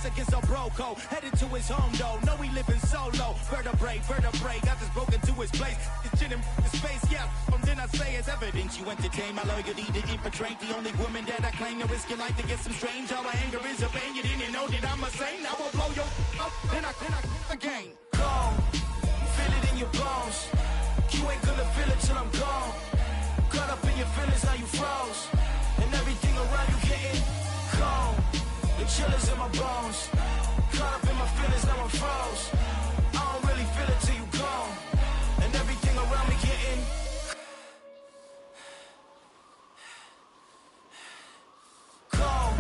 That's against a bro code. Headed to his home though. No, he living solo. Vertebrae. Got this broken to his place. This shit in his face, yeah. From then I say it's evidence you entertain my loyalty to infiltrate. The only woman that I claim to risk your life to get some strange. All my anger is a pain. You didn't know that I'm a saint. I will blow your up. Then I again. Gone. Feel it in your bones. You ain't gonna feel it till I'm gone. Caught up in your feelings, now you froze. And everything around you getting cold. The chillers in my bones. Caught up in my feelings, now I'm froze. I don't really feel it till you gone. And everything around me getting cold.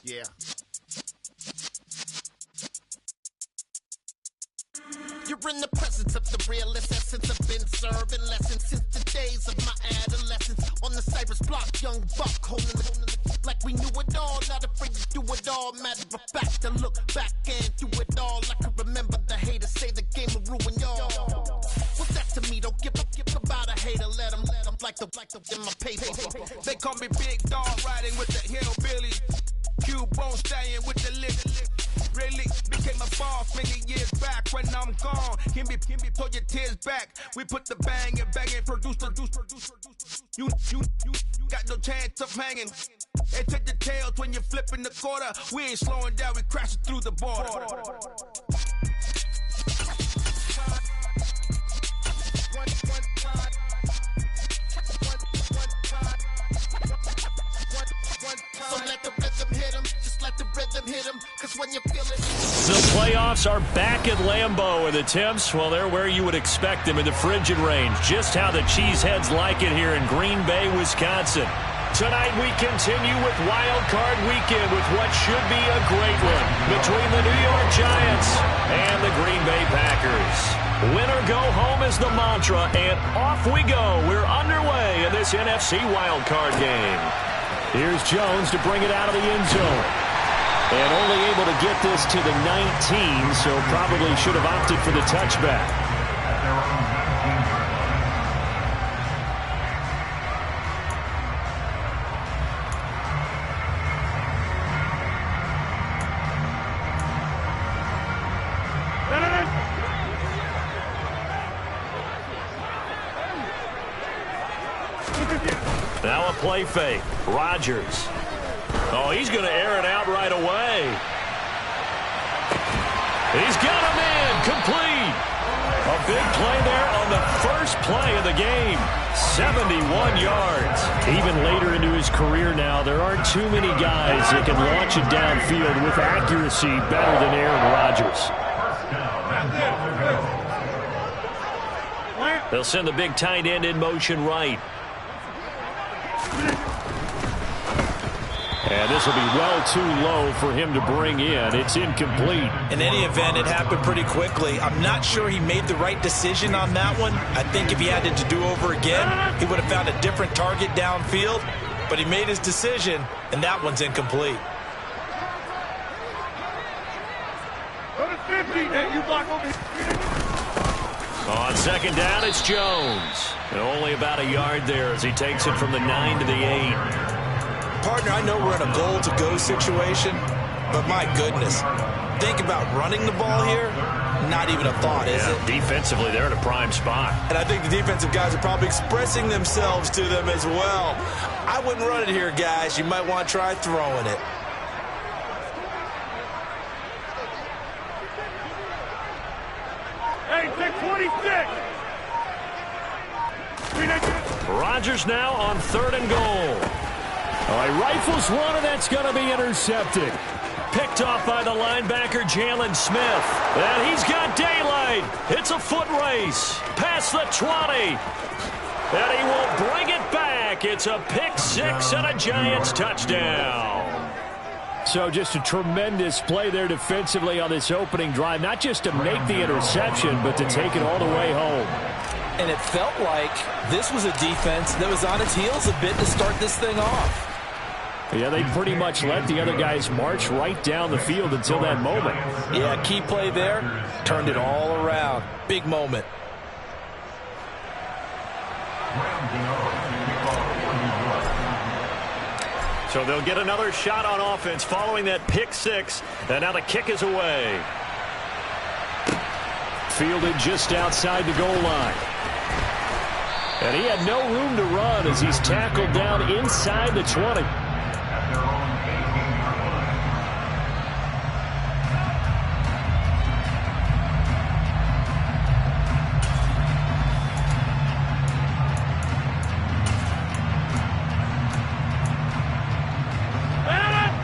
Yeah. You're in the presence of the realest essence. I've been serving lessons since the days of my adolescence. On the Cypress block, young buck holding the like we knew it all. Not afraid to do it all. Matter of fact, to look back and do it all. I can remember the haters say the game will ruin y'all. What's that to me? Don't give about a hater. Let them like the in my paper. They call me Big Dog, riding with the hillbilly. Cubone staying with the lip. Really became a boss many years back. When I'm gone, can be pull your tears back. We put the bang and produce. You got no chance of hanging. And take the tails when you're flipping the quarter. We ain't slowing down, we crashing through the border. So let the rhythm hit 'em, just let the rhythm hit 'em, 'cause when you feel it. The playoffs are back at Lambeau, and the temps, well, they're where you would expect them in the frigid range. Just how the Cheeseheads like it here in Green Bay, Wisconsin. Tonight we continue with Wild Card Weekend with what should be a great one between the New York Giants and the Green Bay Packers. Win or go home is the mantra, and off we go. We're underway in this NFC Wild Card game. Here's Jones to bring it out of the end zone. And only able to get this to the 19, so probably should have opted for the touchback. Now a play fake. Rodgers. Oh, he's going to air it out right away. He's got him in. Complete. A big play there on the first play of the game. 71 yards. Even later into his career now, there aren't too many guys that can launch it downfield with accuracy better than Aaron Rodgers. They'll send the big tight end in motion right. And this will be well too low for him to bring in. It's incomplete. In any event, it happened pretty quickly. I'm not sure he made the right decision on that one. I think if he had it to do over again, he would have found a different target downfield. But he made his decision, and that one's incomplete. On second down, it's Jones. And only about a yard there as he takes it from the 9 to the 8. Partner, I know we're in a goal-to-go situation, but my goodness, think about running the ball here. Not even a thought, is it? Defensively, they're in a prime spot. And I think the defensive guys are probably expressing themselves to them as well. I wouldn't run it here, guys. You might want to try throwing it. Hey, 626. Rodgers now on 3rd and goal. All right, rifles one, and that's going to be intercepted. Picked off by the linebacker, Jalen Smith. And he's got daylight. It's a foot race. Past the 20. And he will bring it back. It's a pick six and a Giants touchdown. So just a tremendous play there defensively on this opening drive, not just to make the interception, but to take it all the way home. And it felt like this was a defense that was on its heels a bit to start this thing off. Yeah, they pretty much let the other guys march right down the field until that moment. Yeah, key play there, turned it all around. Big moment. So they'll get another shot on offense following that pick six. And now the kick is away. Fielded just outside the goal line. And he had no room to run as he's tackled down inside the 20.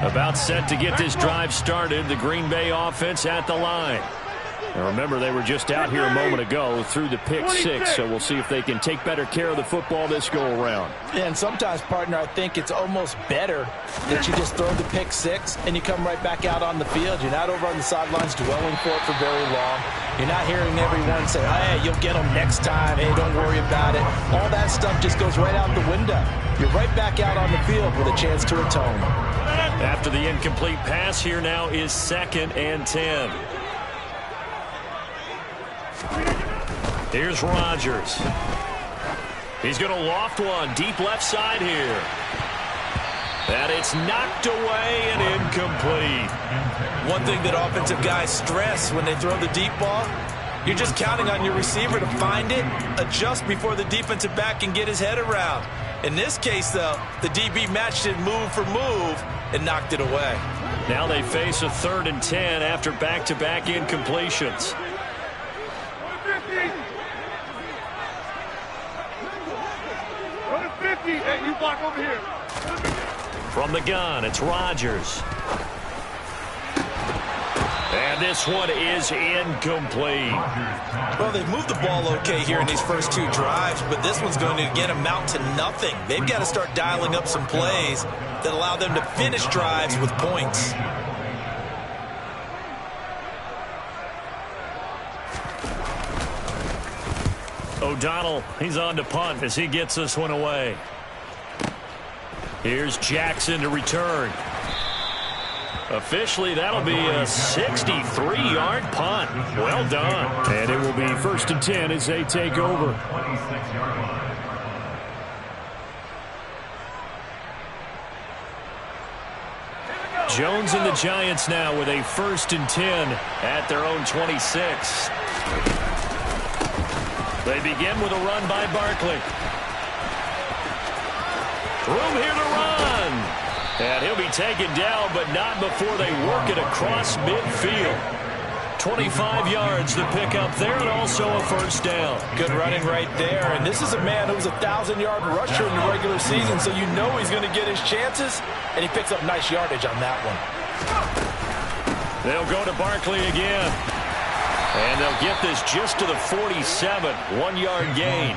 About set to get this drive started, the Green Bay offense at the line. And remember, they were just out here a moment ago through the pick six, so we'll see if they can take better care of the football this go-around. Yeah, and sometimes, partner, I think it's almost better that you just throw the pick six and you come right back out on the field. You're not over on the sidelines dwelling for it for very long. You're not hearing everyone say, hey, you'll get them next time. Hey, don't worry about it. All that stuff just goes right out the window. You're right back out on the field with a chance to atone. After the incomplete pass, here now is 2nd and 10. Here's Rodgers. He's going to loft one deep left side here. And it's knocked away and incomplete. One thing that offensive guys stress when they throw the deep ball, you're just counting on your receiver to find it, adjust before the defensive back can get his head around. In this case, though, the DB matched it move for move and knocked it away. Now they face a 3rd and 10 after back-to-back incompletions. Hey, you block over here. From the gun, it's Rodgers. And this one is incomplete. Well, they've moved the ball okay here in these first 2 drives, but this one's going to again amount to nothing. They've got to start dialing up some plays that allow them to finish drives with points. O'Donnell, he's on to punt as he gets this one away. Here's Jackson to return. Officially, that'll be a 63-yard punt. Well done. And it will be 1st and 10 as they take over. Jones and the Giants now with a 1st and 10 at their own 26. They begin with a run by Barkley. Room here to run. And he'll be taken down, but not before they work it across midfield. 25 yards to pick up there, and also a 1st down. Good running right there. And this is a man who was a 1,000-yard rusher in the regular season, so you know he's going to get his chances, and he picks up nice yardage on that one. They'll go to Barkley again. And they'll get this just to the 47, 1-yard gain.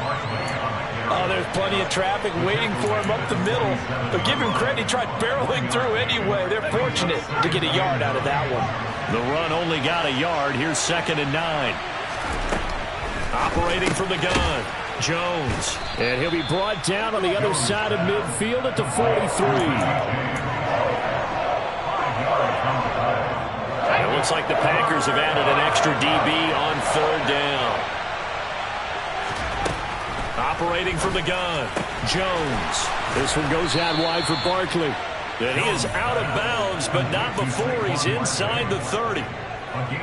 Oh, there's plenty of traffic waiting for him up the middle. But give him credit, he tried barreling through anyway. They're fortunate to get a yard out of that one. The run only got a yard. Here's 2nd and 9. Operating from the gun, Jones. And he'll be brought down on the other side of midfield at the 43. It looks like the Packers have added an extra DB on 3rd down. Operating from the gun, Jones. This one goes out wide for Barkley. And he is out of bounds, but not before he's inside the 30.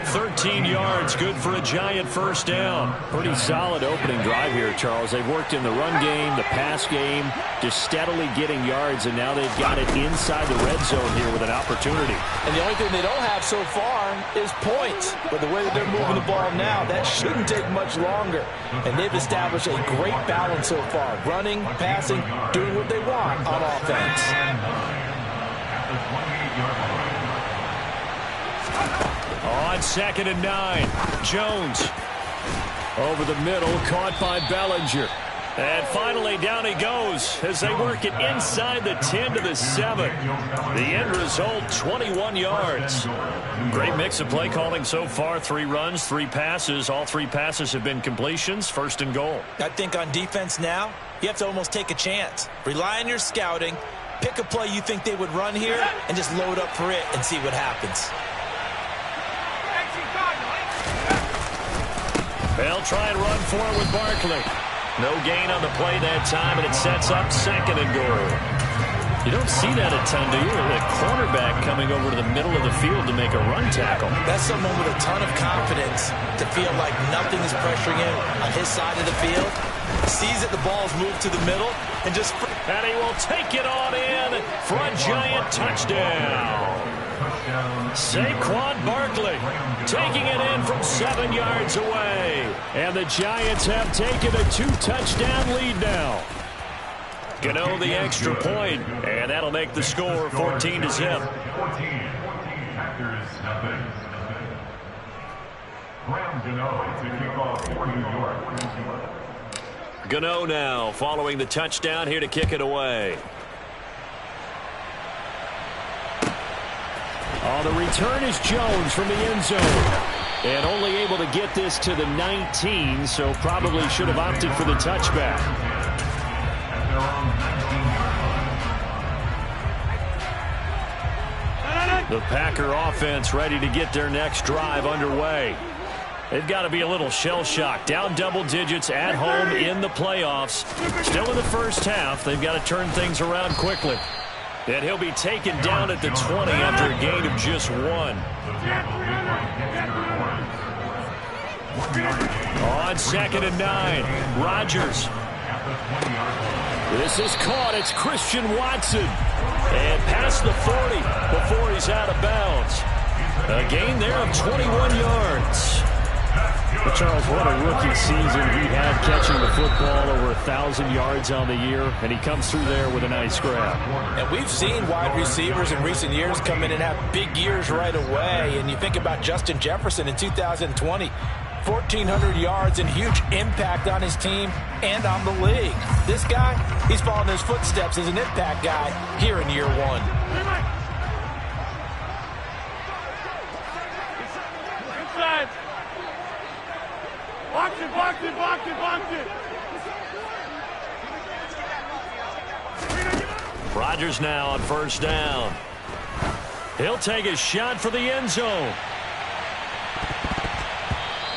13 yards, good for a Giant 1st down. Pretty solid opening drive here, Charles. They've worked in the run game, the pass game, just steadily getting yards, and now they've got it inside the red zone here with an opportunity. And the only thing they don't have so far is points. But the way that they're moving the ball now, that shouldn't take much longer. And they've established a great balance so far. Running, passing, doing what they want on offense. On 2nd and 9, Jones over the middle, caught by Bellinger. And finally, down he goes as they work it inside the 10 to the 7. The end result, 21 yards. Great mix of play calling so far. 3 runs, 3 passes. All 3 passes have been completions. First and goal. I think on defense now, you have to almost take a chance. Rely on your scouting. Pick a play you think they would run here and just load up for it and see what happens. They'll try and run for it with Barkley. No gain on the play that time, and it sets up second and goal. You don't see that a ton, do you? The cornerback coming over to the middle of the field to make a run tackle. That's someone with a ton of confidence to feel like nothing is pressuring him on his side of the field. Sees that the ball's moved to the middle and just... And he will take it on in for a Giant touchdown. Saquon Barkley taking it in from 7 yards away. And the Giants have taken a 2-touchdown lead now. Gano the extra point, and that'll make the score 14-0. Gano now following the touchdown here to kick it away. Oh, the return is Jones from the end zone. And only able to get this to the 19, so probably should have opted for the touchback. The Packer offense ready to get their next drive underway. They've got to be a little shell-shocked. Down double digits at home in the playoffs. Still in the first half. They've got to turn things around quickly. And he'll be taken down at the 20 after a gain of just 1. On 2nd and 9, Rodgers. This is caught. It's Christian Watson. And past the 40 before he's out of bounds. A gain there of 21 yards. But Charles, what a rookie season he had catching the football, over 1,000 yards on the year, and he comes through there with a nice grab. And we've seen wide receivers in recent years come in and have big years right away. And you think about Justin Jefferson in 2020, 1,400 yards and huge impact on his team and on the league. This guy, he's following his footsteps as an impact guy here in year 1. Inside. Box it, box it, box it, box it. Rodgers now on first down. He'll take a shot for the end zone.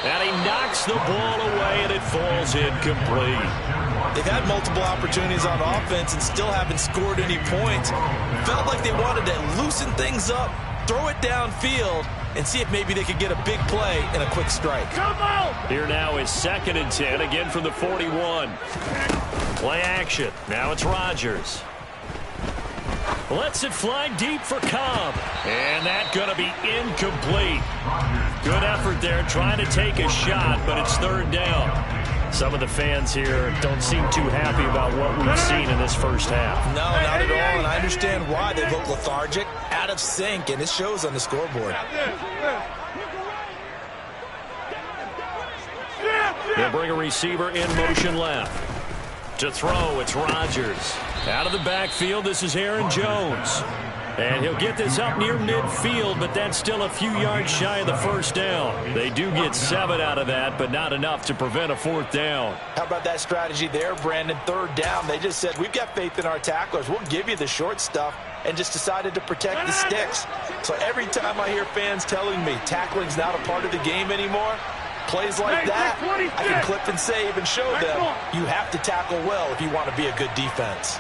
And he knocks the ball away, and it falls incomplete. They've had multiple opportunities on offense and still haven't scored any points. Felt like they wanted to loosen things up, throw it downfield, and see if maybe they could get a big play and a quick strike. Here now is 2nd and 10, again from the 41. Play action. Now it's Rodgers. Lets it fly deep for Cobb. And that's going to be incomplete. Good effort there trying to take a shot, but it's 3rd down. Some of the fans here don't seem too happy about what we've seen in this first half. No, not at all, and I understand why. They look lethargic, out of sync, and it shows on the scoreboard. They'll bring a receiver in motion left. To throw, it's Rodgers. Out of the backfield, this is Aaron Jones. And he'll get this up near midfield, but that's still a few yards shy of the first down. They do get 7 out of that, but not enough to prevent a 4th down. How about that strategy there, Brandon? 3rd down, they just said, we've got faith in our tacklers. We'll give you the short stuff, and just decided to protect the sticks. So every time I hear fans telling me tackling's not a part of the game anymore, plays like that, I can clip and save and show them you have to tackle well if you want to be a good defense.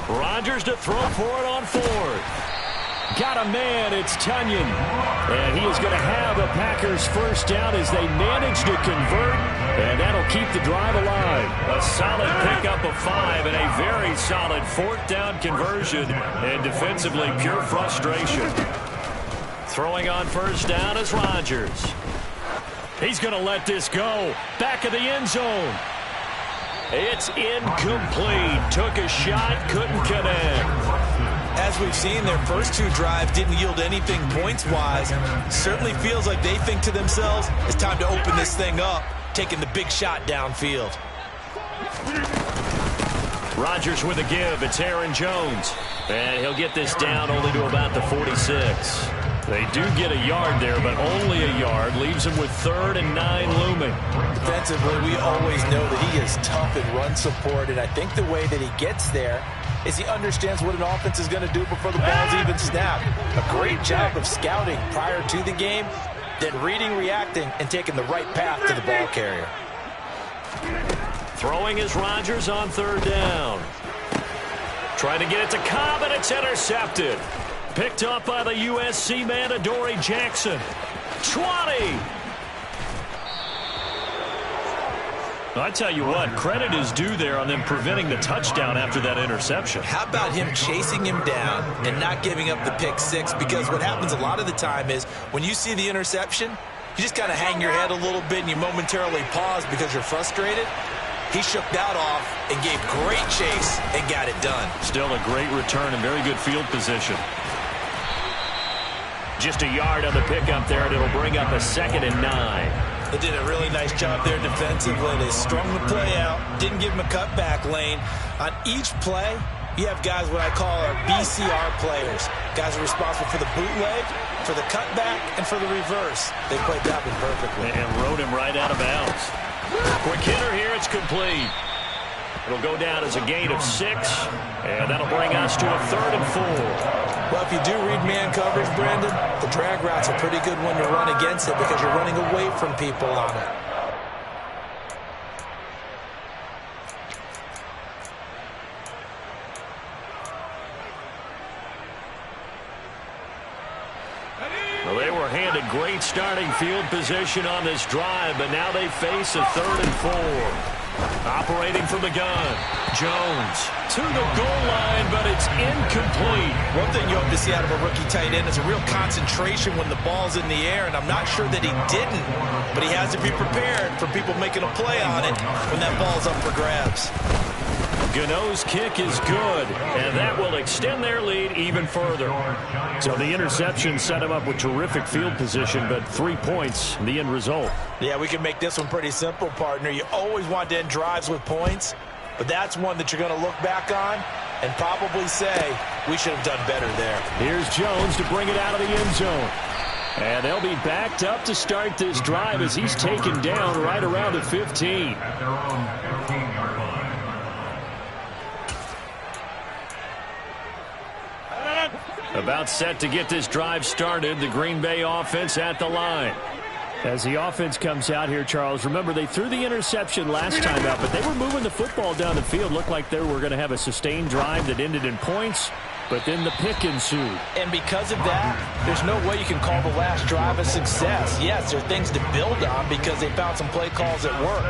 Rodgers to throw for it on 4th. Got a man, it's Tunyon. And he is going to have a Packers first down as they manage to convert, and that'll keep the drive alive. A solid pickup of 5 and a very solid 4th down conversion, and defensively pure frustration. Throwing on first down is Rodgers. He's going to let this go. Back of the end zone. It's incomplete. Took a shot, couldn't connect. as we've seen, their first 2 drives didn't yield anything points-wise. Certainly feels like they think to themselves, it's time to open this thing up, taking the big shot downfield. Rodgers with a give. It's Aaron Jones. And he'll get this down only to about the 46. They do get a yard there, but only a yard. Leaves him with 3rd and 9 looming. Defensively, we always know that he is tough in run support, and I think the way that he gets there is he understands what an offense is going to do before the ball's even snapped. A great job of scouting prior to the game, then reading, reacting, and taking the right path to the ball carrier. Throwing is Rodgers on 3rd down. Trying to get it to Cobb, and it's intercepted. Picked up by the USC man, Adoree Jackson. 20. I tell you what, credit is due there on them preventing the touchdown after that interception. How about him chasing him down and not giving up the pick 6? Because what happens a lot of the time is when you see the interception, you just kind of hang your head a little bit and you momentarily pause because you're frustrated. He shook that off and gave great chase and got it done. Still a great return and very good field position. Just a yard on the pickup there, and it'll bring up a 2nd and 9. They did a really nice job there defensively. They strung the play out, didn't give him a cutback lane. On each play, you have guys what I call our BCR players. Guys are responsible for the bootleg, for the cutback, and for the reverse. They played that one perfectly. And rode him right out of bounds. Quick hitter here, it's complete. It'll go down as a gain of 6, and that'll bring us to a 3rd and 4. Well, if you do read man coverage, Brandon, the drag route's a pretty good one to run against it because you're running away from people on it. Well, they were handed great starting field position on this drive, but now they face a 3rd and 4. Operating from the gun, Jones to the goal line, but it's incomplete. One thing you hope to see out of a rookie tight end is a real concentration when the ball's in the air, and I'm not sure that he didn't, but he has to be prepared for people making a play on it when that ball's up for grabs. Gano's kick is good, and that will extend their lead even further. So the interception set him up with terrific field position, but 3 points, the end result. Yeah, we can make this one pretty simple, partner. You always want to end drives with points, but that's one that you're going to look back on and probably say, we should have done better there. Here's Jones to bring it out of the end zone. And they'll be backed up to start this drive as he's taken down right around the 15. About set to get this drive started, the Green Bay offense at the line. As the offense comes out here, Charles, remember they threw the interception last time out, but they were moving the football down the field. Looked like they were going to have a sustained drive that ended in points, but then the pick ensued. And because of that, there's no way you can call the last drive a success. Yes, there are things to build on because they found some play calls that work.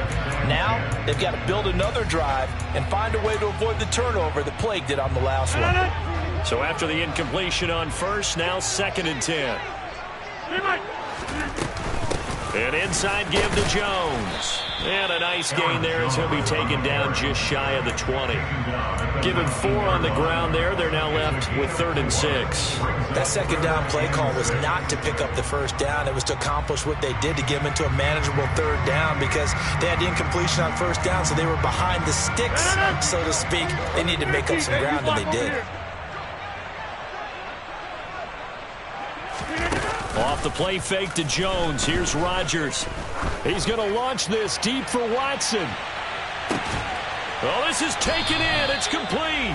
Now, they've got to build another drive and find a way to avoid the turnover that plagued it on the last one. So after the incompletion on 1st, now 2nd and 10. An inside give to Jones. And a nice gain there as he'll be taken down just shy of the 20. Given 4 on the ground there, they're now left with 3rd and 6. That 2nd down play call was not to pick up the 1st down. It was to accomplish what they did to get them into a manageable 3rd down because they had the incompletion on 1st down, so they were behind the sticks, so to speak. They needed to make up some ground, and they did. Off the play fake to Jones. Here's Rodgers. He's going to launch this deep for Watson. Well, this is taken in. It's complete.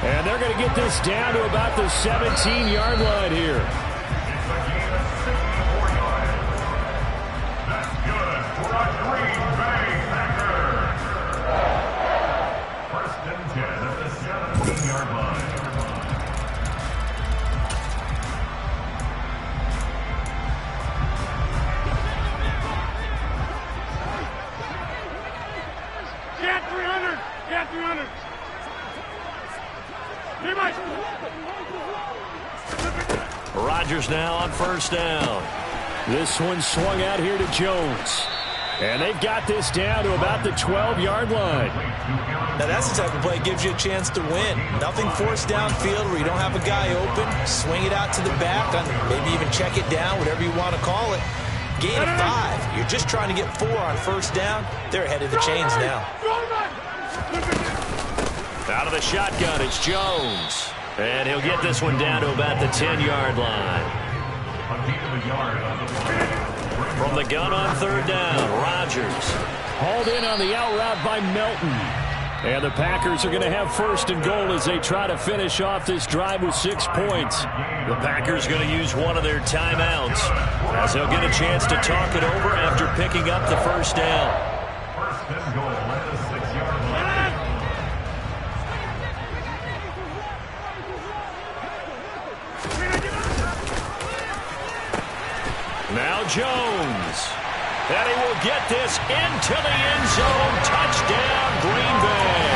And they're going to get this down to about the 17-yard line here. That's good for a Green Bay Packer. 1st and 10 at the 17-yard line. Get 300. Rodgers now on 1st down. This one swung out here to Jones. And they've got this down to about the 12-yard line. Now that's the type of play that gives you a chance to win. Nothing forced downfield where you don't have a guy open. Swing it out to the back, maybe even check it down, whatever you want to call it. Gain of 5. You're just trying to get 4 on first down. They're ahead of the chains now. Out of the shotgun, it's Jones. And he'll get this one down to about the 10-yard line. From the gun on third down, Rodgers. Hauled in on the out route by Melton. And the Packers are going to have first and goal as they try to finish off this drive with 6 points. The Packers going to use one of their timeouts as they'll get a chance to talk it over after picking up the first down. First and goal at the 6-yard line. Now Jones. And he will get this into the end zone. Touchdown, Green Bay.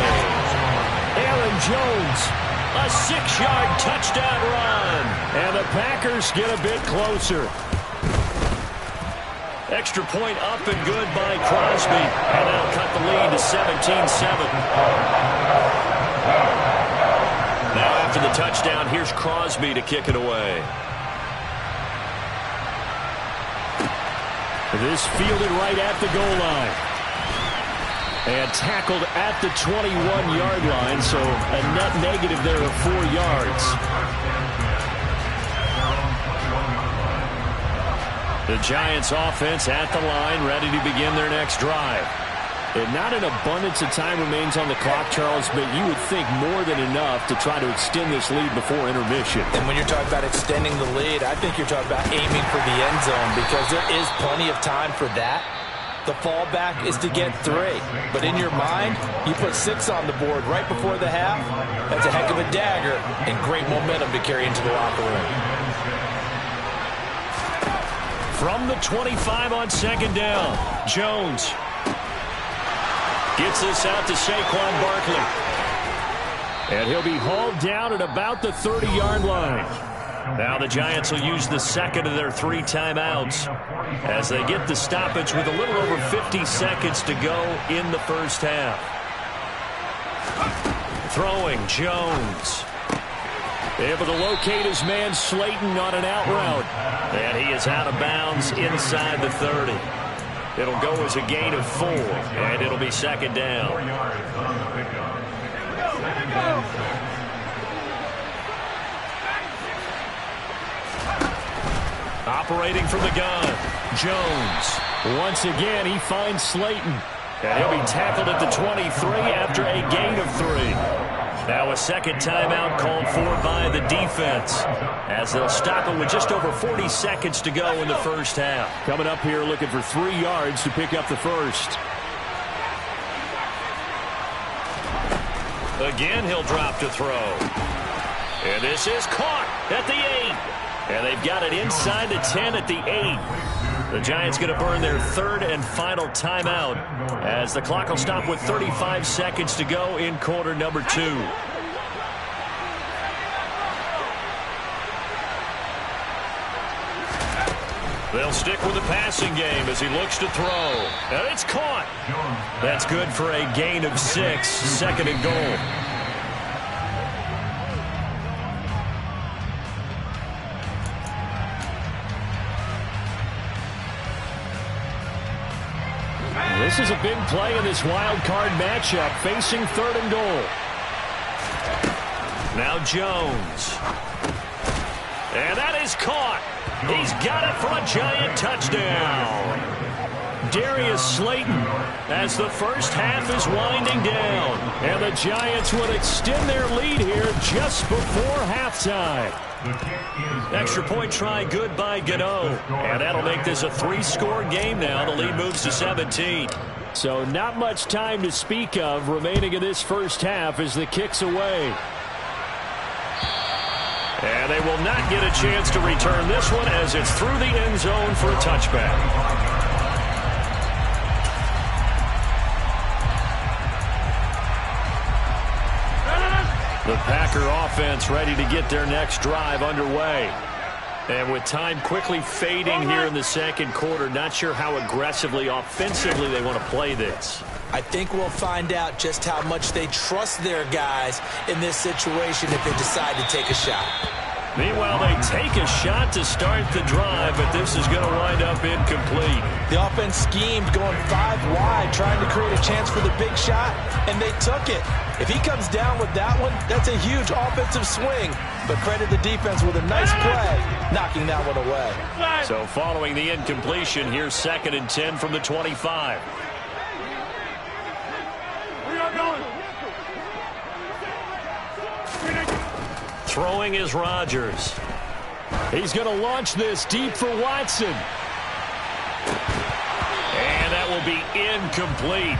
Aaron Jones, a 6-yard touchdown run. And the Packers get a bit closer. Extra point up and good by Crosby. And that'll cut the lead to 17-7. Now after the touchdown, here's Crosby to kick it away. This fielded right at the goal line. And tackled at the 21-yard line, so a net negative there of 4 yards. The Giants offense at the line, ready to begin their next drive. And not an abundance of time remains on the clock, Charles, but you would think more than enough to try to extend this lead before intermission. And when you're talking about extending the lead, I think you're talking about aiming for the end zone because there is plenty of time for that. The fallback is to get 3. But in your mind, you put 6 on the board right before the half. That's a heck of a dagger and great momentum to carry into the locker room. From the 25 on second down, Jones gets this out to Saquon Barkley. And he'll be hauled down at about the 30-yard line. Now the Giants will use the second of their 3 timeouts as they get the stoppage with a little over 50 seconds to go in the first half. Throwing, Jones. Able to locate his man Slayton on an out route. And he is out of bounds inside the 30. It'll go as a gain of 4, and it'll be second down. 4 yards on the pickup. Operating from the gun, Jones. Once again, he finds Slayton. And he'll be tackled at the 23 after a gain of 3. Now a second timeout called for by the defense as they'll stop it with just over 40 seconds to go in the first half. Coming up here looking for 3 yards to pick up the first. Again, he'll drop to throw. And this is caught at the 8. And they've got it inside the 10 at the 8. The Giants going to burn their 3rd and final timeout as the clock will stop with 35 seconds to go in quarter number 2. They'll stick with the passing game as he looks to throw. And it's caught. That's good for a gain of 6, second and goal. This is a big play in this wild card matchup, facing 3rd and goal. Now Jones. And that is caught. He's got it for a Giant touchdown. Darius Slayton as the first half is winding down. And the Giants would extend their lead here just before halftime. Extra point try good by Gano. And that'll make this a 3-score game now. The lead moves to 17. So not much time to speak of remaining in this first half as the kick's away. And they will not get a chance to return this one as it's through the end zone for a touchback. The Packer offense ready to get their next drive underway. And with time quickly fading here in the second quarter, not sure how aggressively, offensively they want to play this. I think we'll find out just how much they trust their guys in this situation if they decide to take a shot. Meanwhile, they take a shot to start the drive, but this is going to wind up incomplete. The offense schemed going 5 wide, trying to create a chance for the big shot, and they took it. If he comes down with that one, that's a huge offensive swing. But credit the defense with a nice play, knocking that one away. So following the incompletion, here's 2nd and 10 from the 25. Throwing is Rodgers. He's going to launch this deep for Watson. And that will be incomplete.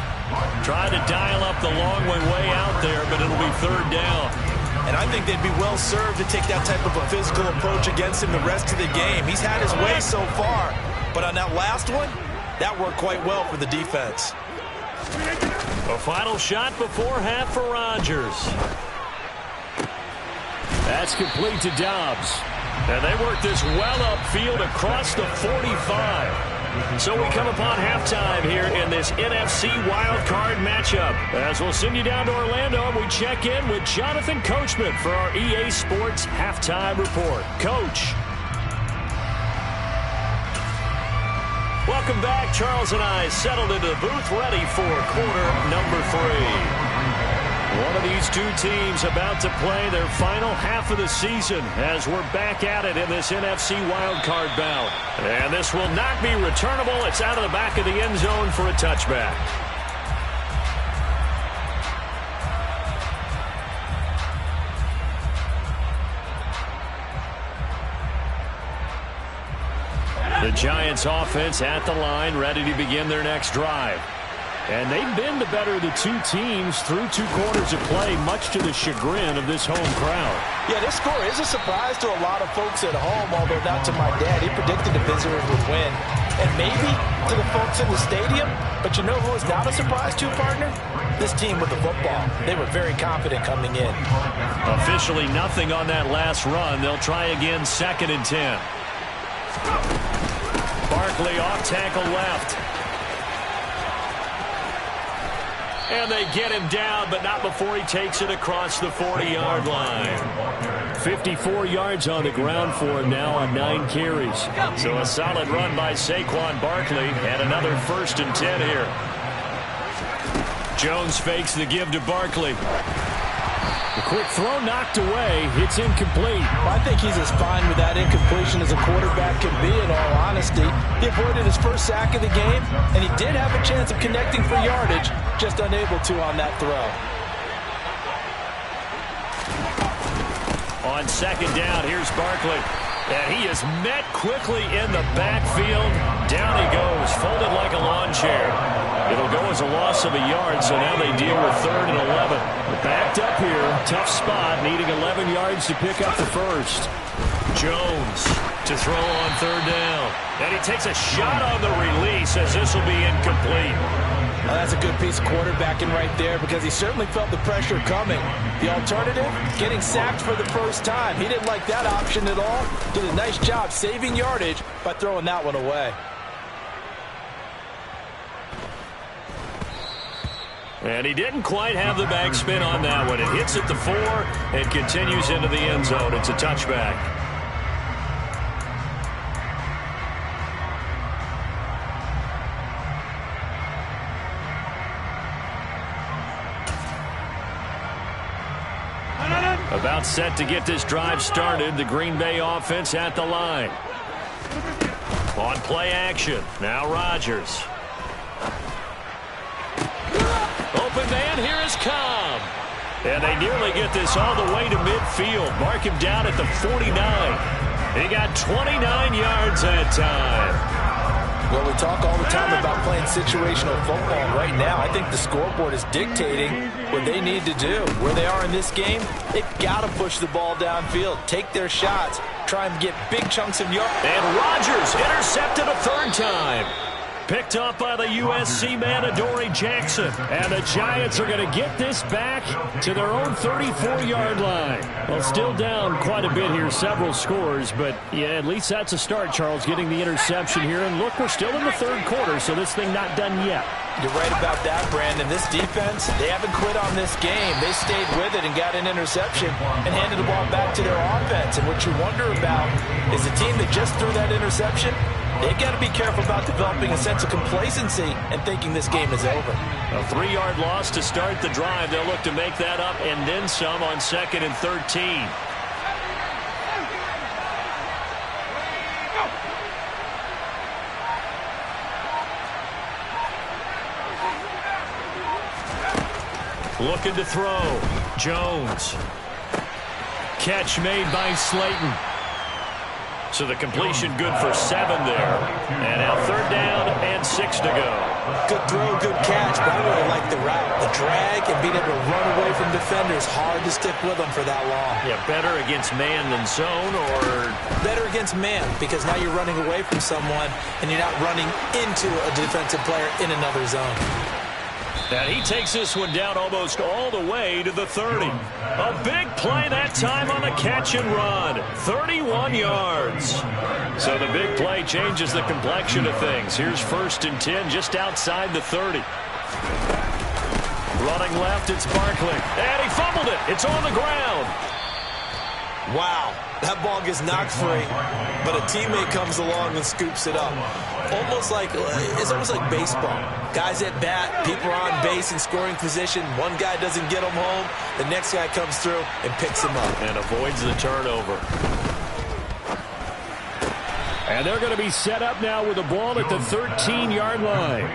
Trying to dial up the long way out there, but it'll be 3rd down. And I think they'd be well served to take that type of a physical approach against him the rest of the game. He's had his way so far, but on that last one, that worked quite well for the defense. A final shot before half for Rodgers. That's complete to Dobbs. And they work this well upfield across the 45. So we come upon halftime here in this NFC wildcard matchup. As we'll send you down to Orlando, and we check in with Jonathan Coachman for our EA Sports Halftime Report. Coach. Welcome back. Charles and I settled into the booth ready for quarter number 3. One of these two teams about to play their final half of the season as we're back at it in this NFC wildcard bout. And this will not be returnable. It's out of the back of the end zone for a touchback. The Giants offense at the line, ready to begin their next drive. And they've been the better of the two teams through 2 quarters of play, much to the chagrin of this home crowd. Yeah, this score is a surprise to a lot of folks at home, although not to my dad. He predicted the visitors would win. And maybe to the folks in the stadium. But you know who is not a surprise to, partner? This team with the football. They were very confident coming in. Officially nothing on that last run. They'll try again, 2nd and 10. Barkley off tackle left. And they get him down, but not before he takes it across the 40-yard line. 54 yards on the ground for him now on 9 carries. So a solid run by Saquon Barkley, and another 1st and 10 here. Jones fakes the give to Barkley. The quick throw knocked away. It's incomplete. Well, I think he's as fine with that incompletion as a quarterback can be, in all honesty. He avoided his first sack of the game, and he did have a chance of connecting for yardage, just unable to on that throw. On 2nd down, here's Barkley. And he is met quickly in the backfield. Down he goes, folded like a lawn chair. It'll go as a loss of a yard, so now they deal with 3rd and 11. Backed up here, tough spot, needing 11 yards to pick up the first. Jones to throw on 3rd down. And he takes a shot on the release as this will be incomplete. Well, that's a good piece of quarterbacking right there because he certainly felt the pressure coming. The alternative, getting sacked for the first time. He didn't like that option at all. Did a nice job saving yardage by throwing that one away. And he didn't quite have the backspin on that one. It hits at the 4 and continues into the end zone. It's a touchback. About set to get this drive started. The Green Bay offense at the line. On play action. Now Rodgers. Open man, here is Cobb. And they nearly get this all the way to midfield. Mark him down at the 49. He got 29 yards that time. Well, we talk all the time about playing situational football. Right now, I think the scoreboard is dictating what they need to do. Where they are in this game, they've got to push the ball downfield, take their shots, try and get big chunks of yards. And Rodgers intercepted a 3rd time. Picked up by the USC man, Adoree Jackson. And the Giants are going to get this back to their own 34-yard line. Well, still down quite a bit here, several scores. But, yeah, at least that's a start, Charles, getting the interception here. And, look, we're still in the third quarter, so this thing not done yet. You're right about that, Brandon. This defense, they haven't quit on this game. They stayed with it and got an interception and handed the ball back to their offense. And what you wonder about is the team that just threw that interception, they've got to be careful about developing a sense of complacency and thinking this game is over. A 3-yard loss to start the drive. They'll look to make that up and then some on 2nd and 13. Looking to throw. Jones. Catch made by Slayton. So the completion good for 7 there. And now 3rd down and 6 to go. Good throw, good catch, but I really like the route. The drag and being able to run away from defenders. Hard to stick with them for that long. Yeah, better against man than zone, or? Better against man, because now you're running away from someone and you're not running into a defensive player in another zone. And he takes this one down almost all the way to the 30. A big play that time on the catch and run. 31 yards. So the big play changes the complexion of things. Here's 1st and 10 just outside the 30. Running left, it's Barkley. And he fumbled it. It's on the ground. Wow, that ball gets knocked free, but a teammate comes along and scoops it up. It's almost like baseball. Guys at bat, people are on base in scoring position. One guy doesn't get them home. The next guy comes through and picks him up. And avoids the turnover. And they're going to be set up now with the ball at the 13-yard line.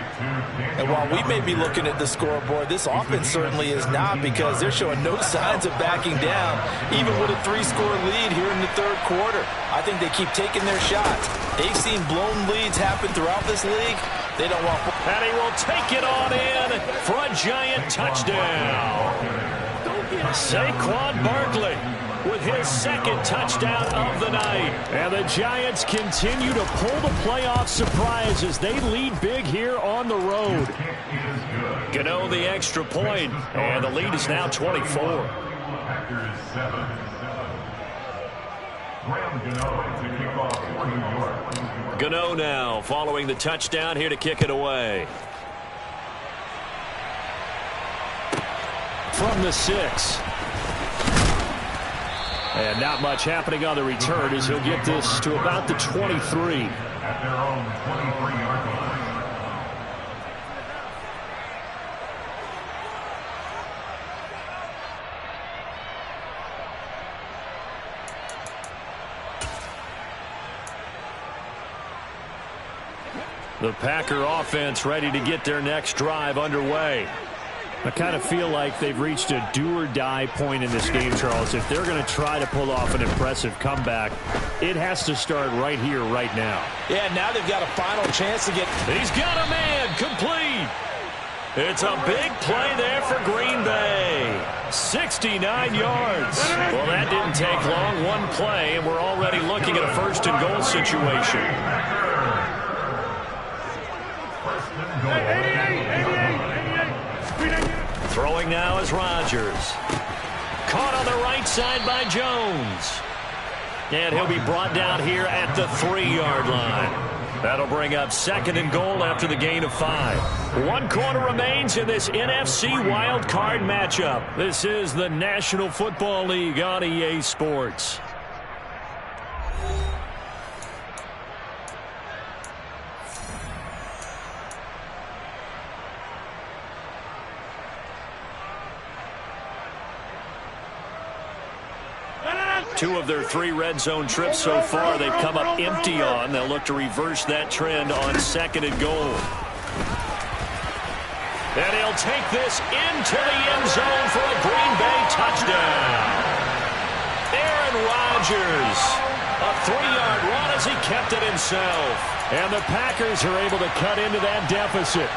And while we may be looking at the scoreboard, this offense certainly is not, because they're showing no signs of backing down, even with a 3-score lead here in the 3rd quarter. I think they keep taking their shots. They've seen blown leads happen throughout this league. They don't want... And he will take it on in for a Giant touchdown. Saquon Barkley with his 2nd touchdown of the night. And the Giants continue to pull the playoff surprise as they lead big here on the road. Gano the extra point, and the lead is now 24. Gano now following the touchdown here to kick it away. From the 6. And not much happening on the return as he'll get this to about the 23. At their own 23-yard line. The Packer offense ready to get their next drive underway. I kind of feel like they've reached a do-or-die point in this game, Charles. If they're going to try to pull off an impressive comeback, it has to start right here, right now. Yeah, now they've got a final chance to get... He's got a man, complete. It's a big play there for Green Bay. 69 yards. Well, that didn't take long. One play, and we're already looking at a 1st and goal situation. Throwing now is Rodgers. Caught on the right side by Jones. And he'll be brought down here at the 3-yard line. That'll bring up 2nd and goal after the gain of 5. 1 quarter remains in this NFC wild card matchup. This is the National Football League on EA Sports. Two of their 3 red zone trips so far they've come up empty on. They'll look to reverse that trend on 2nd and goal. And he'll take this into the end zone for a Green Bay touchdown. Aaron Rodgers, a 3-yard run as he kept it himself. And the Packers are able to cut into that deficit.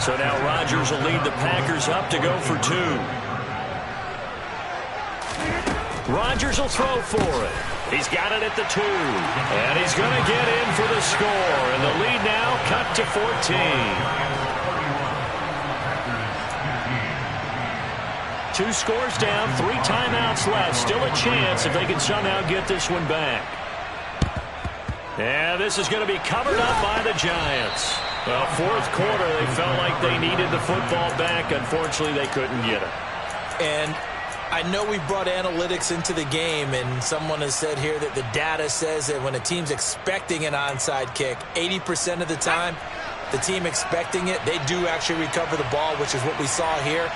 So now Rodgers will lead the Packers up to go for 2. Rodgers will throw for it. He's got it at the 2. And he's going to get in for the score. And the lead now cut to 14. 2 scores down, 3 timeouts left. Still a chance if they can somehow get this one back. And this is going to be covered up by the Giants. Well, fourth quarter, they felt like they needed the football back. Unfortunately, they couldn't get it. And I know we brought analytics into the game, and someone has said here that the data says that when a team's expecting an onside kick, 80% of the time, the team expecting it, they do actually recover the ball, which is what we saw here.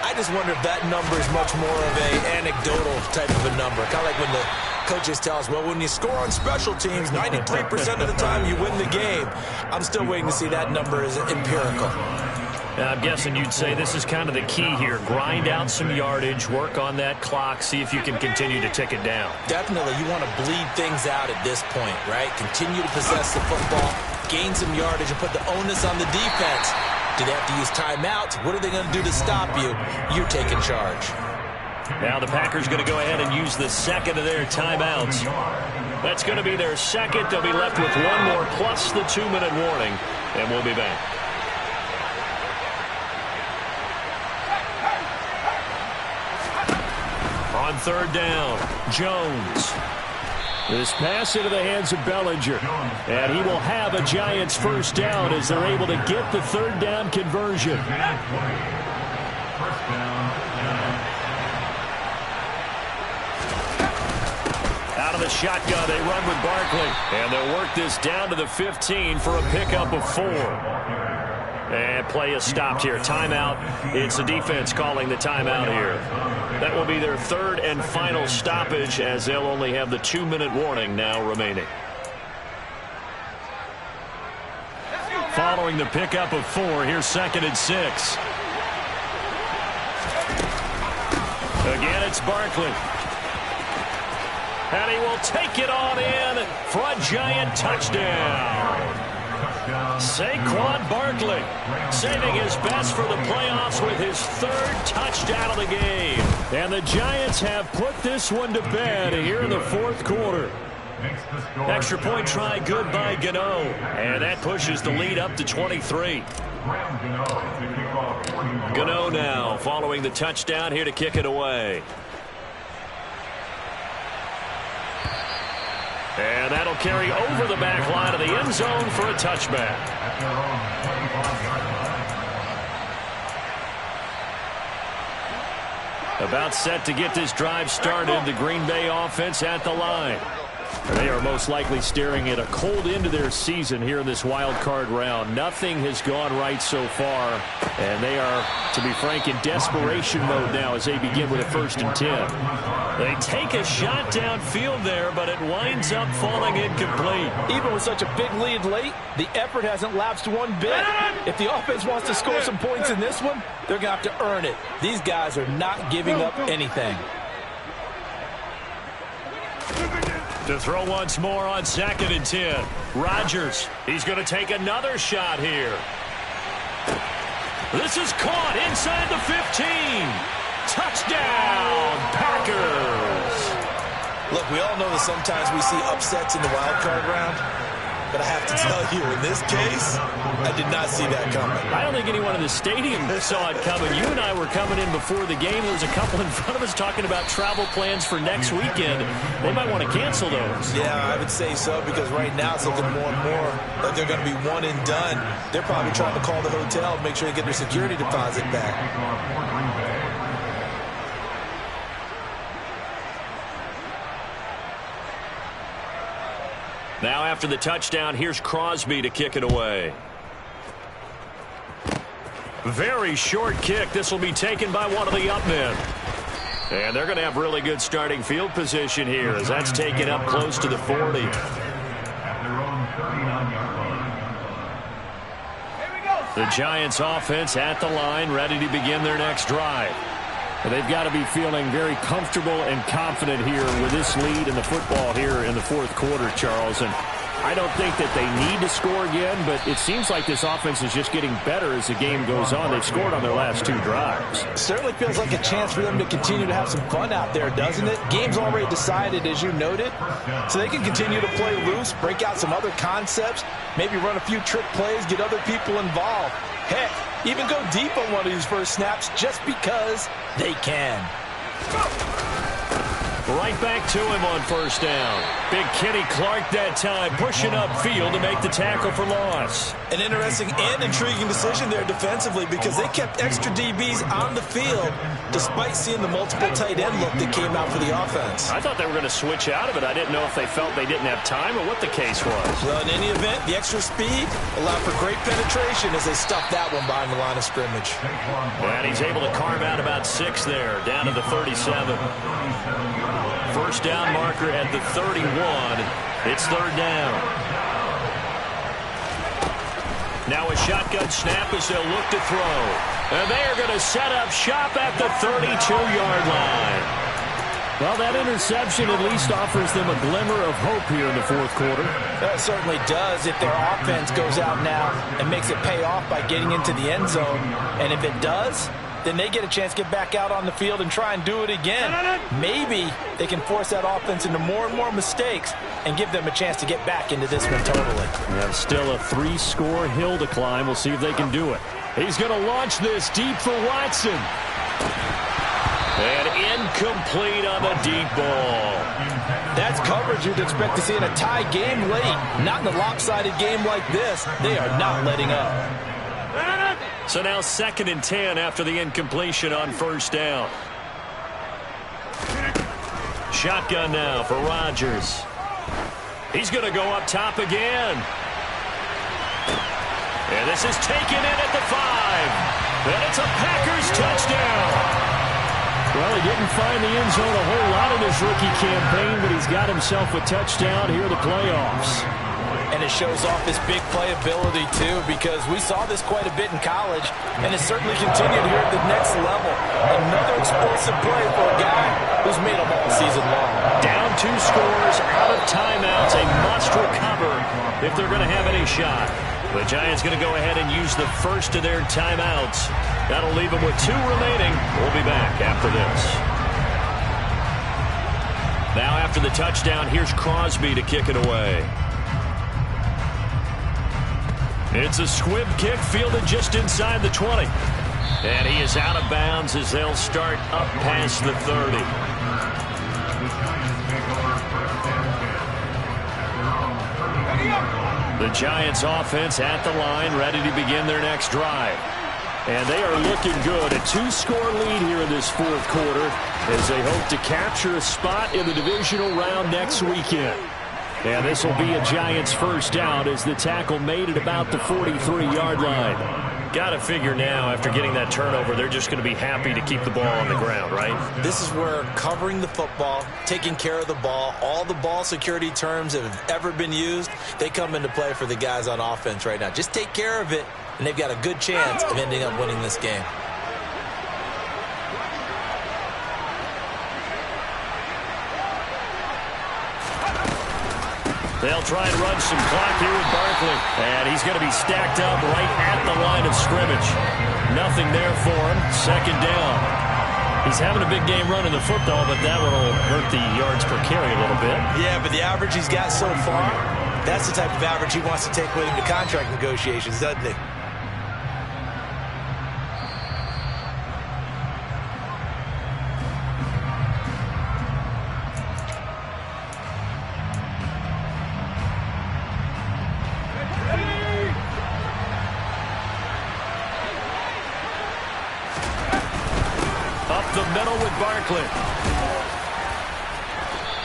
I just wonder if that number is much more of an anecdotal type of a number. Kind of like when the coaches tell us, well, when you score on special teams, 93% of the time you win the game. I'm still waiting to see that number as empirical. I'm guessing you'd say this is kind of the key here. Grind out some yardage, work on that clock, see if you can continue to tick it down. Definitely. You want to bleed things out at this point, right? Continue to possess the football, gain some yardage, and put the onus on the defense. Do they have to use timeouts? What are they going to do to stop you? You're taking charge. Now the Packers going to go ahead and use the second of their timeouts. That's going to be their second. They'll be left with one more plus the 2-minute warning, and we'll be back. On third down, Jones. This pass into the hands of Bellinger. And he will have a Giants first down as they're able to get the third down conversion. Out of the shotgun, they run with Barkley. And they'll work this down to the 15 for a pickup of 4. And play is stopped here. Timeout. It's the defense calling the timeout here. That will be their third and final stoppage as they'll only have the 2-minute warning now remaining. Following the pickup of 4, here's 2nd and 6. Again, it's Barkley. And he will take it on in for a Giant touchdown. Saquon Barkley saving his best for the playoffs with his 3rd touchdown of the game. And the Giants have put this one to bed here in the 4th quarter. Extra point try good by Gano. And that pushes the lead up to 23. Gano now following the touchdown here to kick it away. And that'll carry over the back line of the end zone for a touchback. About set to get this drive started, the Green Bay offense at the line. They are most likely staring at a cold end of their season here in this wild card round. Nothing has gone right so far, and they are, to be frank, in desperation mode now as they begin with a 1st and 10. They take a shot downfield there, but it winds up falling incomplete. Even with such a big lead late, the effort hasn't lapsed one bit. If the offense wants to score some points in this one, they're going to have to earn it. These guys are not giving up anything. To throw once more on 2nd and 10. Rodgers, he's going to take another shot here. This is caught inside the 15. Touchdown, Packers. Look, we all know that sometimes we see upsets in the wild card round, but I have to tell you, in this case, I did not see that coming. I don't think anyone in the stadium saw it coming. You and I were coming in before the game. There was a couple in front of us talking about travel plans for next weekend. They might want to cancel those. Yeah, I would say so, because right now it's looking more and more like they're going to be one and done. They're probably trying to call the hotel and make sure they get their security deposit back. Now after the touchdown, here's Crosby to kick it away. Very short kick. This will be taken by one of the up men. And they're going to have really good starting field position here as that's taken up close to the 40. The Giants offense at the line, ready to begin their next drive. They've got to be feeling very comfortable and confident here with this lead in the football here in the 4th quarter, Charles. And I don't think that they need to score again, but it seems like this offense is just getting better as the game goes on. They've scored on their last 2 drives. Certainly feels like a chance for them to continue to have some fun out there, doesn't it? Game's already decided, as you noted, so they can continue to play loose, break out some other concepts, maybe run a few trick plays, get other people involved. Heck, even go deep on one of these first snaps just because they can. Right back to him on first down. Big Kenny Clark that time, pushing upfield to make the tackle for loss. An interesting and intriguing decision there defensively because they kept extra DBs on the field despite seeing the multiple tight end look that came out for the offense. I thought they were going to switch out of it. I didn't know if they felt they didn't have time or what the case was. Well, in any event, the extra speed allowed for great penetration as they stuffed that one behind the line of scrimmage. And he's able to carve out about 6 there, down to the 37. First down marker at the 31. It's third down. Now a shotgun snap as they'll look to throw. And they are going to set up shop at the 32-yard line. Well, that interception at least offers them a glimmer of hope here in the fourth quarter. That certainly does if their offense goes out now and makes it pay off by getting into the end zone. And if it does, then they get a chance to get back out on the field and try and do it again. Maybe they can force that offense into more and more mistakes and give them a chance to get back into this one totally. Yeah, still a 3-score hill to climb. We'll see if they can do it. He's going to launch this deep for Watson. And incomplete on the deep ball. That's coverage you'd expect to see in a tie game late. Not in a lopsided game like this. They are not letting up. So now 2nd and 10 after the incompletion on first down. Shotgun now for Rodgers. He's going to go up top again. And this is taken in at the 5. And it's a Packers touchdown. Well, he didn't find the end zone a whole lot in his rookie campaign, but he's got himself a touchdown here in the playoffs. And it shows off his big playability, too, because we saw this quite a bit in college, and it's certainly continued here at the next level. Another explosive play for a guy who's made them all season long. Down 2 scores, out of timeouts, a must recover if they're going to have any shot. The Giants going to go ahead and use the first of their timeouts. That'll leave them with 2 remaining. We'll be back after this. Now after the touchdown, here's Crosby to kick it away. It's a squib kick fielded just inside the 20. And he is out of bounds as they'll start up past the 30. The Giants offense at the line, ready to begin their next drive. And they are looking good. A 2-score lead here in this fourth quarter as they hope to capture a spot in the divisional round next weekend. And this will be a Giants first down as the tackle made at about the 43-yard line. Got to figure now, after getting that turnover, they're just going to be happy to keep the ball on the ground, right? This is where covering the football, taking care of the ball, all the ball security terms that have ever been used, they come into play for the guys on offense right now. Just take care of it, and they've got a good chance of ending up winning this game. They'll try and run some clock here with Barkley. And he's going to be stacked up right at the line of scrimmage. Nothing there for him. Second down. He's having a big game running the football, but that one will hurt the yards per carry a little bit. Yeah, but the average he's got so far, that's the type of average he wants to take with him to contract negotiations, doesn't he?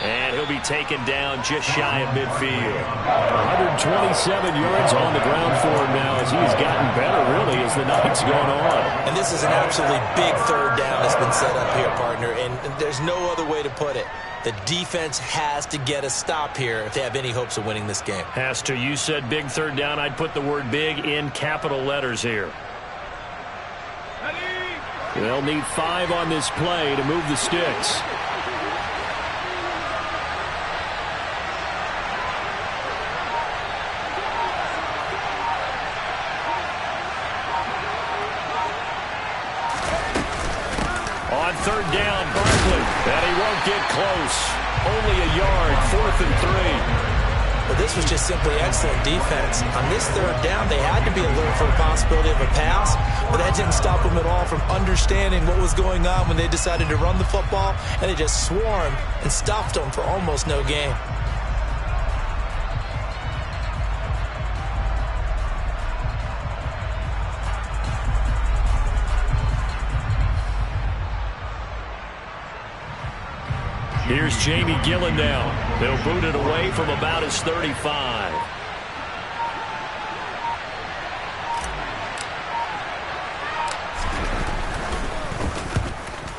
And he'll be taken down just shy of midfield. 127 yards on the ground for him now as he's gotten better, really, as the night's going on. And this is an absolutely big third down that's been set up here, partner, and there's no other way to put it. The defense has to get a stop here if they have any hopes of winning this game. Has to. You said big third down. I'd put the word big in capital letters here. They'll need 5 on this play to move the sticks. third down, Barkley. And he won't get close. Only a yard, 4th and 3. Well, this was just simply excellent defense. On this third down, they had to be alert for the possibility of a pass, but that didn't stop them at all from understanding what was going on when they decided to run the football, and they just swarmed and stopped them for almost no gain. Here's Jamie Gillen now. They'll boot it away from about his 35.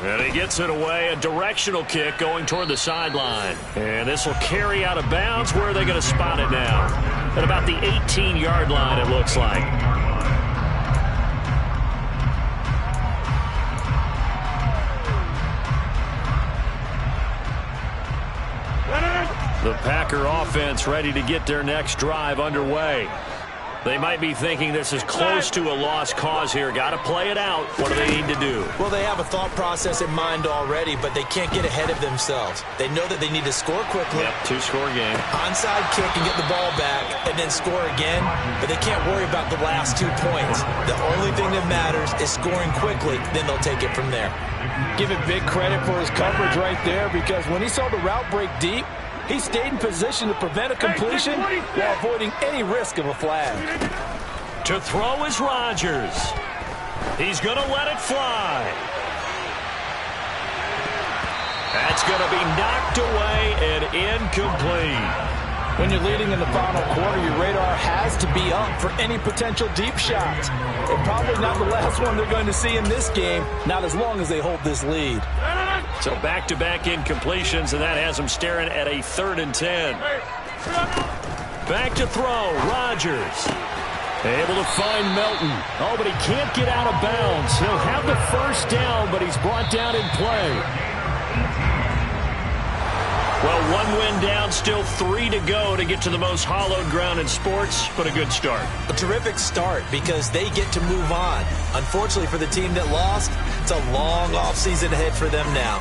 And he gets it away, a directional kick going toward the sideline. And this will carry out of bounds. Where are they going to spot it now? At about the 18-yard line, it looks like. The Packer offense ready to get their next drive underway. They might be thinking this is close to a lost cause here. Got to play it out. What do they need to do? Well, they have a thought process in mind already, but they can't get ahead of themselves. They know that they need to score quickly. Yep, two-score game. Onside kick and get the ball back and then score again, but they can't worry about the last 2 points. The only thing that matters is scoring quickly, then they'll take it from there. Give it big credit for his coverage right there, because when he saw the route break deep, he stayed in position to prevent a completion while avoiding any risk of a flag. To throw is Rodgers. He's going to let it fly. That's going to be knocked away and incomplete. When you're leading in the final quarter, your radar has to be up for any potential deep shots. And probably not the last one they're going to see in this game, not as long as they hold this lead. So back-to-back incompletions, and that has them staring at a 3rd and 10. Back to throw, Rodgers. Able to find Melton. Oh, but he can't get out of bounds. He'll have the first down, but he's brought down in play. Well, 1 win down, still 3 to go to get to the most hallowed ground in sports, but a good start. A terrific start because they get to move on. Unfortunately for the team that lost, it's a long offseason ahead for them now.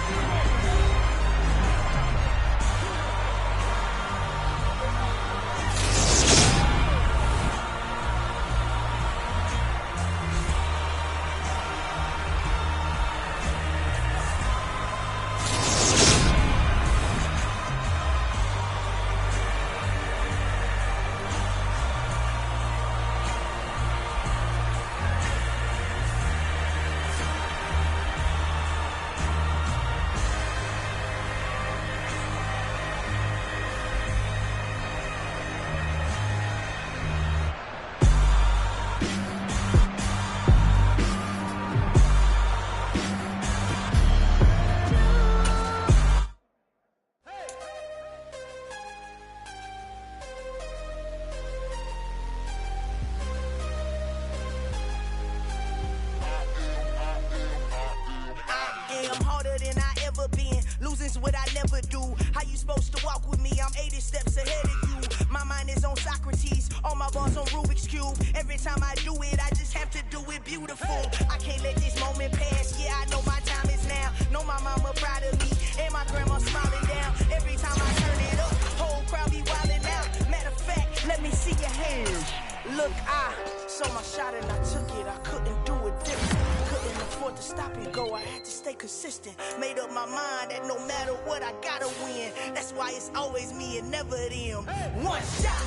Losing's what I never do. How you supposed to walk with me? I'm 80 steps ahead of you. My mind is on Socrates, all my bars on Rubik's Cube. Every time I do it, I just have to do it beautiful. I can't let this moment pass. Yeah, I know my time is now. Know my mama proud of me, and my grandma smiling down. Every time I turn it up, whole crowd be wilding out. Matter of fact, let me see your hands. Look, I saw my shot and I took it. I couldn't do it different. Couldn't afford to stop and go. I had to stay consistent. Made up my mind that no matter what, I gotta win. That's why it's always me and never them. One shot.